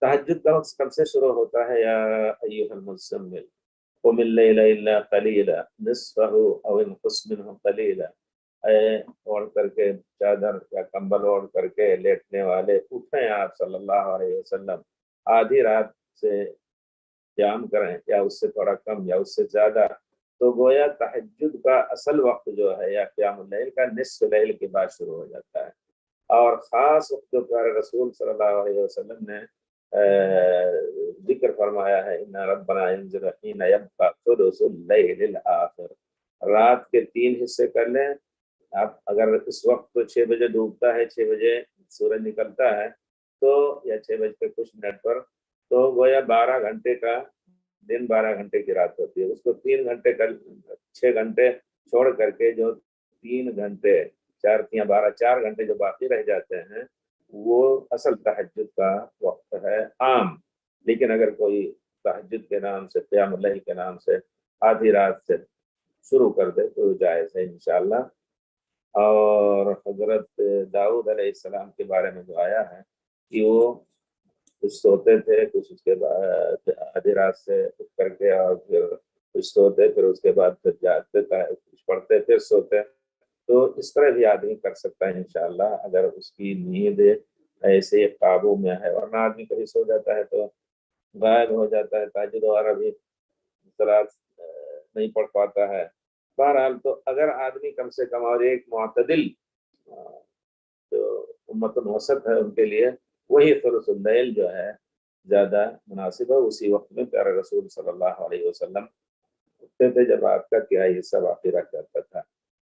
तहज्जुद का वक्त कब से शुरू होता है? या अय्युहल मुज़्ज़म्मिल क़ुमिल लैला इल्ला क़लीला निस्फ़हु औ इनक़ुस मिन्हु क़लीला। ओढ़ करके चादर या कंबल ओढ़ करके लेटने वाले, उठें आप सल्लल्लाहु अलैहि वसल्लम, आधी रात से क़याम करें या उससे थोड़ा कम या उससे ज़्यादा। तो गोया तहज्जुद का असल वक्त जो है या क़यामुल लैल का निस्फ़ लैल के बाद शुरू हो जाता है। और ख़ास वक्त जो प्यारे रसूल सल्लल्लाहु अलैहि वसल्लम ने जिक्र फरमाया है, इन्ना रब्बना यंज़िलु हीना यब्क़ा सुलुसुल लैलिल आख़िर, रात के 3 हिस्से कर लें आप। अगर इस वक्त तो 6 बजे डूबता है, 6 बजे सूरज निकलता है, तो या 6 बज के कुछ मिनट पर, तो गोया 12 घंटे का दिन, 12 घंटे की रात होती है। उसको 3 घंटे कर, 6 घंटे छोड़ करके जो 3 घंटे, 4 तियां 12, 4 घंटे जो बाकी रह जाते हैं, वो असल तहज्जुद का वक्त है आम। लेकिन अगर कोई तहज्जुद के नाम से, क़यामुल लैल के नाम से आधी रात से शुरू कर दे तो जायज़ है इंशाअल्लाह। और हज़रत दाऊद अलैहिस्सलाम के बारे में जो आया है कि वो कुछ सोते थे, कुछ उसके बाद आधी रात से उठ करके, और फिर कुछ सोते, फिर उसके बाद फिर जागते, कुछ पढ़ते फिर सोते। तो इस तरह भी आदमी कर सकता है इंशाअल्लाह, अगर उसकी नींद ऐसे काबू में है। वरना आदमी कभी सो जाता है तो गायब हो जाता है, ताजुद वगैरह भी सलात नहीं पढ़ पाता है। बहरहाल, तो अगर आदमी कम से कम, और एक मुअतदिल जो उम्मतुल वसत है उनके लिए वही सुलुसुल लैल जो है ज़्यादा मुनासिब है। उसी वक्त में प्यारे रसूल सल्लल्लाहु अलैहि वसल्लम उठते थे जब रात का तिहाई हिस्सा बाकी रह जाता था।